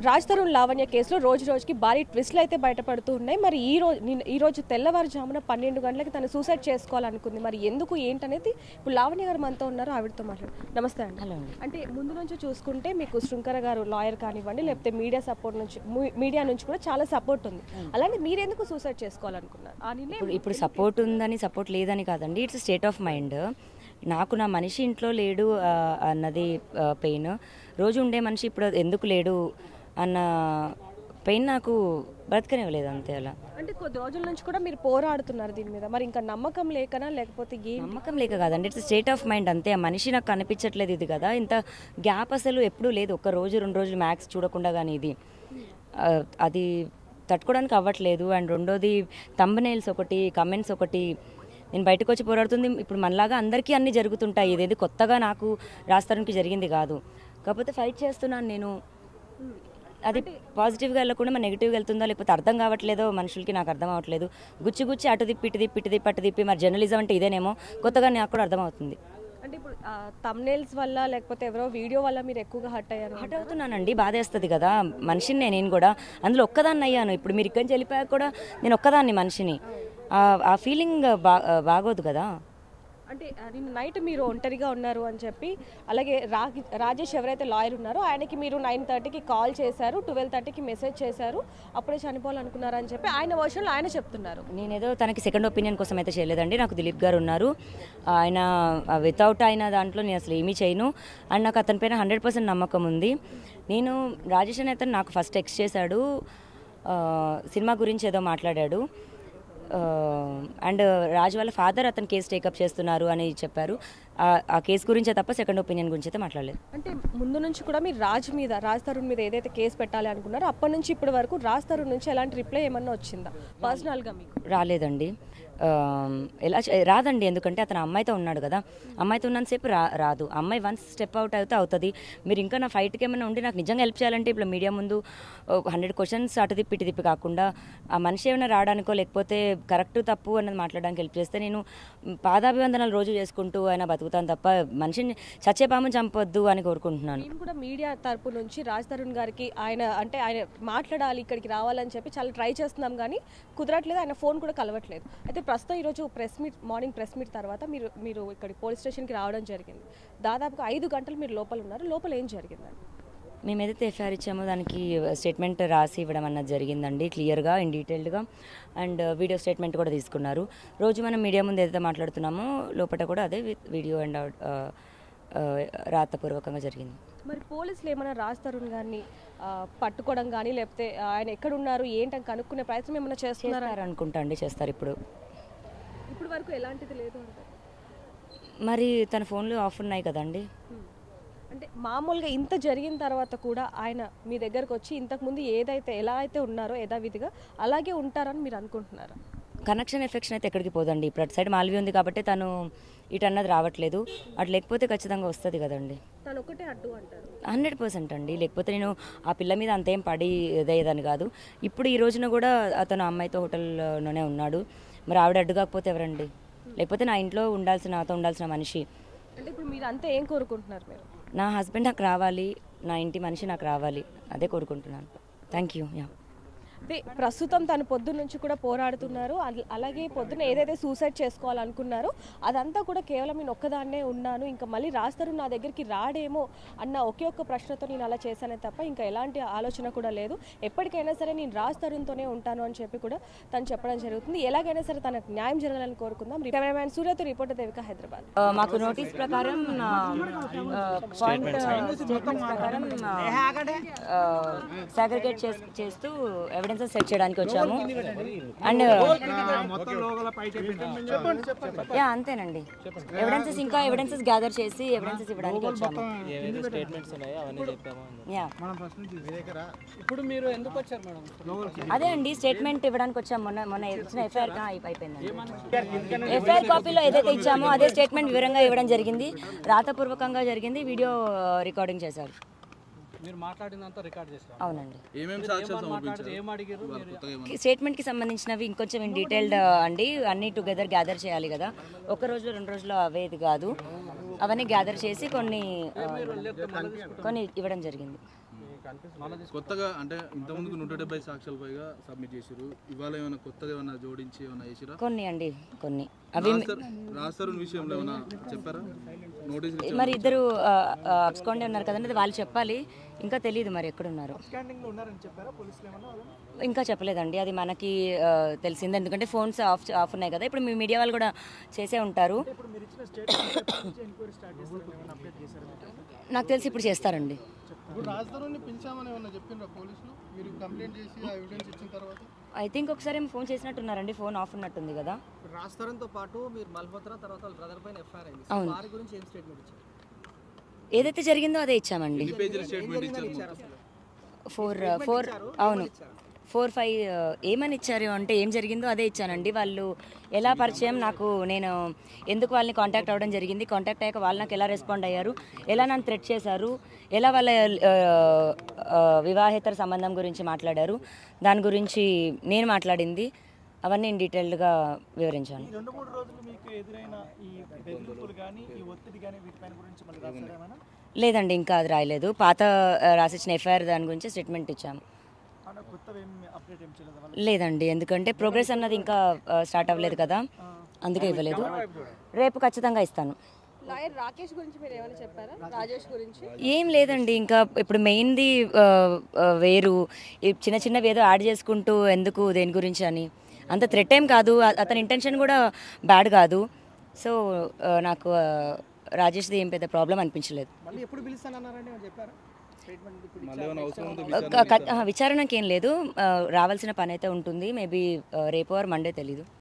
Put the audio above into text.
రాజ్ తరుణ్ లావణ్య కేసులో రోజు రోజుకి భారీ ట్విస్ట్లు అయితే బయటపడుతూ ఉన్నాయి. మరి ఈ రోజు తెల్లవారుజామున 12 గంటలకి తను సూసైడ్ చేసుకోవాలనుకుంది. మరి ఎందుకు ఏంటనేది ఇప్పుడు లావణ్య గారు మనతో ఉన్నారు, ఆవిడతో మాట్లాడు. నమస్తే అండి. హలో అండి. అంటే ముందు నుంచి చూసుకుంటే మీకు శృంకర గారు లాయర్ కానివ్వండి, లేకపోతే మీడియా నుంచి కూడా చాలా సపోర్ట్ ఉంది. అలాంటి మీరు ఎందుకు సూసైడ్ చేసుకోవాలనుకున్నారు? ఇప్పుడు సపోర్ట్ ఉందని సపోర్ట్ లేదని కాదండి, ఇట్స్ స్టేట్ ఆఫ్ మైండ్. నాకు నా మనిషి ఇంట్లో లేడు అన్నది పెయిన్. రోజు ఉండే మనిషి ఇప్పుడు ఎందుకు లేడు అన్న పెయిన్ నాకు బ్రతకనివ్వలేదు, అంతే. అలా అంటే కొద్ది రోజుల నుంచి కూడా మీరు పోరాడుతున్నారు దీని మీద. మరి ఇంకా నమ్మకం లేకనా లేకపోతే నమ్మకం లేక కాదండి, ఇట్స్ స్టేట్ ఆఫ్ మైండ్ అంతే. ఆ మనిషి నాకు కనిపించట్లేదు ఇది కదా, ఇంత గ్యాప్ అసలు ఎప్పుడూ లేదు. ఒక్క రోజు 2 రోజులు మ్యాక్స్ చూడకుండా కానీ ఇది అది తట్టుకోవడానికి అవ్వట్లేదు. అండ్ రెండోది థంబ్నెయిల్స్ ఒకటి, కమెంట్స్ ఒకటి. నేను బయటకు వచ్చి పోరాడుతుంది. ఇప్పుడు మనలాగా అందరికీ అన్నీ జరుగుతుంటాయి, ఇదేది కొత్తగా నాకు రాస్తానికి జరిగింది కాదు. కాకపోతే ఫైట్ చేస్తున్నాను నేను. అది పాజిటివ్గా వెళ్ళకుండా మన నెగిటివ్గా వెళ్తుందో లేకపోతే అర్థం కావట్లేదో మనుషులకి, నాకు అర్థం అవ్వట్లేదు. గుచ్చి అటు తిప్పి ఇటు తిప్పి మరి జర్నలిజం అంటే ఇదేనేమో కొత్తగా నాకు కూడా అర్థమవుతుంది. అంటే ఇప్పుడు థంబ్నెయిల్స్ వల్ల లేకపోతే ఎవరో వీడియో వల్ల మీరు ఎక్కువగా హర్ట్ అయ్యారు? హర్ట్ అవుతున్నానండి, బాధేస్తుంది కదా. మనిషిని నేను కూడా అందులో ఒక్కదాన్ని అయ్యాను. ఇప్పుడు మీరు ఇక్కడి నుంచి వెళ్ళిపోయాక కూడా నేను ఒక్కదాన్ని మనిషిని. ఆ ఫీలింగ్ బాగోదు కదా. అంటే నిన్న నైట్ మీరు ఒంటరిగా ఉన్నారు అని చెప్పి, అలాగే రాజేష్ ఎవరైతే లాయర్ ఉన్నారో ఆయనకి మీరు 9:30కి కాల్ చేశారు, 12:30కి మెసేజ్ చేశారు, అప్పుడే చనిపోవాలనుకున్నారు అని చెప్పి ఆయన వర్షన్లో ఆయన చెప్తున్నారు. నేనేదో తనకి సెకండ్ ఒపీనియన్ కోసం అయితే చేయలేదండి. నాకు దిలీప్ గారు ఉన్నారు, ఆయన వితౌట్ ఆయన దాంట్లో నేను అసలు ఏమీ చేయను. అండ్ నాకు అతని పైన 100% నమ్మకం ఉంది. నేను రాజేష్ అనే అతను నాకు ఫస్ట్ టెక్స్ట్ చేశాడు, సినిమా గురించి ఏదో మాట్లాడాడు. అండ్ రాజు వాళ్ళ ఫాదర్ అతను కేసు టేకప్ చేస్తున్నారు అని చెప్పారు. ఆ కేసు గురించే తప్ప సెకండ్ ఒపీనియన్ గురించి అయితే మాట్లాడలేదు. అంటే ముందు నుంచి కూడా మీరు రాజ్ తరుణ్ మీద ఏదైతే కేసు పెట్టాలి అనుకున్నారో అప్పటి నుంచి ఇప్పటి వరకు రాజ్ తరుణ్ నుంచి ఎలాంటి రిప్లై ఏమన్నా వచ్చిందా పర్సనల్గా మీకు? రాలేదండి, రాదండి. ఎందుకంటే అతను అమ్మాయితో ఉన్నాడు కదా, అమ్మాయితో ఉన్నంతసేపు రాదు. అమ్మాయి వన్స్ స్టెప్ అవుట్ అయితే అవుతుంది. మీరు ఇంకా నా ఫైట్కి ఏమైనా ఉండి నాకు నిజంగా హెల్ప్ చేయాలంటే ఇప్పుడు మీడియా ముందు 100 క్వశ్చన్స్ అటు తిప్పి కాకుండా ఆ మనిషి ఏమైనా రావడానికో లేకపోతే కరెక్ట్ తప్పు అన్నది మాట్లాడడానికి హెల్ప్ చేస్తే నేను పాదాభివందనాలు రోజు చేసుకుంటూ ఆయన బతుకుతాను తప్ప మనిషిని చచ్చేపాము చంపొద్దు అని కోరుకుంటున్నాను. నేను కూడా మీడియా తరపు నుంచి రాజ్ తరుణ్ గారికి ఆయన మాట్లాడాలి, ఇక్కడికి రావాలని చెప్పి చాలా ట్రై చేస్తున్నాం కానీ కుదరట్లేదు. ఆయన ఫోన్ కూడా కలవట్లేదు. అయితే ప్రస్తుతం ఈరోజు మార్నింగ్ ప్రెస్ మీట్ తర్వాత మీరు ఇక్కడ పోలీస్ స్టేషన్కి రావడం జరిగింది. దాదాపుగా 5 గంటలు మీరు లోపల ఉన్నారు. లోపల ఏం జరిగిందండి? మేము ఏదైతే ఎఫ్ఐఆర్ ఇచ్చామో దానికి స్టేట్మెంట్ రాసి ఇవ్వడం అన్నది జరిగిందండి, క్లియర్గా ఇన్ డీటెయిల్డ్గా. అండ్ వీడియో స్టేట్మెంట్ కూడా తీసుకున్నారు. రోజు మనం మీడియా ముందు ఏదైతే మాట్లాడుతున్నామో లోపల కూడా అదే వీడియో అండ్ రాతపూర్వకంగా జరిగింది. మరి పోలీసులు ఏమైనా రాజ్ తరుణ్ గారిని పట్టుకోవడం కానీ లేకపోతే ఆయన ఎక్కడున్నారు ఏంటని కనుక్కునే ప్రయత్నం ఏమైనా చేస్తున్నారు అనుకుంటా అండి? చేస్తారు. ఇప్పుడు వరకు ఎలాంటిది లేదు అంటారు. మరి తన ఫోన్లో ఆఫ్ ఉన్నాయి కదండి. అంటే మామూలుగా ఇంత జరిగిన తర్వాత కూడా ఆయన మీ దగ్గరకు వచ్చి ఇంతకుముందు ఎలా అయితే ఉన్నారో యథావిధిగా అలాగే ఉంటారని మీరు అనుకుంటున్నారా? కనెక్షన్ ఎఫెక్షన్ అయితే ఎక్కడికి పోదండి. ఇప్పుడు అటు సైడ్ మాల్వి ఉంది కాబట్టి తను ఇటు అన్నది రావట్లేదు. అటు లేకపోతే ఖచ్చితంగా వస్తుంది కదండి. తను ఒకటే అడ్డు అంటారు? 100% అండి. లేకపోతే నేను ఆ పిల్ల మీద అంతేం పడి ఇదేదని కాదు. ఇప్పుడు ఈ రోజున కూడా అతను అమ్మాయితో హోటల్లోనే ఉన్నాడు. మరి ఆవిడ అడ్డు కాకపోతే ఎవరండి? లేకపోతే నా ఇంట్లో నాతో ఉండాల్సిన మనిషి. అంటే ఇప్పుడు మీరు అంతా ఏం కోరుకుంటున్నారు? మీరు నా హస్బెండ్ నాకు రావాలి, నా ఇంటి మనిషి నాకు రావాలి, అదే కోరుకుంటున్నాను. Thank you. అంటే ప్రస్తుతం తను పొద్దున్న నుంచి కూడా పోరాడుతున్నారు. అలాగే పొద్దున్న ఏదైతే సూసైడ్ చేసుకోవాలనుకున్నారో అదంతా కూడా కేవలం నేను ఒక్కదాన్నే ఉన్నాను, ఇంకా మళ్ళీ రాజ్ తరుణ్ నా దగ్గరికి రాడేమో అన్న ఒకే ఒక్క ప్రశ్నతో నేను అలా చేశానే తప్ప ఇంకా ఎలాంటి ఆలోచన కూడా లేదు. ఎప్పటికైనా సరే నేను రాజ్ తరుణ్తోనే ఉంటాను అని చెప్పి కూడా తను చెప్పడం జరుగుతుంది. ఎలాగైనా సరే తనకు న్యాయం జరగాలని కోరుకుందాం. కెమెరామ్యాన్ సూర్యతో రిపోర్టర్ దేవిక, హైదరాబాద్. మాకు నోటీస్ ప్రకారం సాగ్రిగేట్ చేస్తూ ఎవిడెన్సెస్ సెట్ చేయడానికి వచ్చాము. అండ్ అంతేనండి, ఎవిడెన్సెస్ గ్యాదర్ చేసి ఎవిడెన్సెస్ ఇవ్వడానికి వచ్చాము. అదే అండి, స్టేట్మెంట్ ఇవ్వడానికి వచ్చాము. మొన్న ఇచ్చిన ఎఫ్ఐఆర్ అయిపోయిందండి. ఎఫ్ఐఆర్ కాపీలో ఏదైతే ఇచ్చామో అదే స్టేట్మెంట్ వివరంగా ఇవ్వడం జరిగింది, రాతపూర్వకంగా జరిగింది. వీడియో రికార్డింగ్ చేశారు. అవునండి. స్టేట్మెంట్కి సంబంధించినవి ఇంకొంచెం ఇన్ డీటెయిల్డ్ అండి, అన్ని టుగెదర్ గ్యాదర్ చేయాలి కదా. ఒక రోజులో 2 రోజుల్లో అవేది కాదు, అవన్నీ గ్యాదర్ చేసి కొన్ని ఇవ్వడం జరిగింది. కొత్తగా అంటే ఇంతకుముందుకు 170 సాక్ష్యాలు పైగా సబ్మిట్ చేశారు. ఇవాళ ఏమైనా కొత్తగా ఏమైనా జోడించి ఏమైనా చేసిరా? కొన్ని అండి, కొన్ని అవి రాస్తారు విషయంలో ఏమైనా చెప్పారా? నోటీసులు మరి ఇద్దరు అబ్స్కాండ్ ఉన్నారు కదండి, అది వాళ్ళు చెప్పాలి. ఇంకా తెలియదు మరి ఎక్కడున్నారు, ఇంకా చెప్పలేదండి. అది మనకి తెలిసింది, ఎందుకంటే ఫోన్స్ ఆఫ్ ఉన్నాయి కదా. ఇప్పుడు మీ మీడియా వాళ్ళు కూడా చేసే ఉంటారు. నాకు తెలిసి ఇప్పుడు చేస్తారండి. ఐ థింక్ ఒకసారి ఫోన్ చేసినట్టున్నారండి, ఫోన్ ఆఫ్ ఉన్నట్టుంది కదా. అవును, ఏదైతే జరిగిందో అదే ఇచ్చామండి. 4 అవును 4-5 ఏమని ఇచ్చారు అంటే ఏం జరిగిందో అదే ఇచ్చానండి. వాళ్ళు ఎలా పరిచయం, నేను ఎందుకు వాళ్ళని కాంటాక్ట్ అవ్వడం జరిగింది, కాంటాక్ట్ అయ్యాక వాళ్ళు నాకు ఎలా రెస్పాండ్ అయ్యారు, ఎలా నన్ను థ్రెట్ చేశారు, ఎలా వాళ్ళ వివాహేతర సంబంధం గురించి మాట్లాడారు, దాని గురించి నేను మాట్లాడింది, అవన్నీ నేను డీటెయిల్డ్గా వివరించాను. లేదండి, ఇంకా అది రాయలేదు. పాత రాసిచ్చిన ఎఫ్ఐఆర్ దాని గురించి స్టేట్మెంట్ ఇచ్చాము. లేదండి, ఎందుకంటే ప్రోగ్రెస్ అన్నది ఇంకా స్టార్ట్ అవ్వలేదు కదా, అందుకే ఇవ్వలేదు. రేపు ఖచ్చితంగా ఇస్తాను. లాయర్ రాకేష్ గురించి మీరు ఏమైనా చెప్పారా? రాజేష్ గురించి ఏం లేదండి, ఇంకా ఇప్పుడు మెయిన్ది వేరు, చిన్న చిన్నవి ఏదో యాడ్ చేసుకుంటూ ఎందుకు దేని గురించి అని, అంత థ్రెట్ ఏం కాదు, అతని ఇంటెన్షన్ కూడా బ్యాడ్ కాదు. సో నాకు రాజేష్ది ఏం పెద్ద ప్రాబ్లం అనిపించలేదు. విచారణకి ఏం లేదు, రావాల్సిన పని అయితే ఉంటుంది. మేబీ రేపు ఆర్ మండే తెలీదు.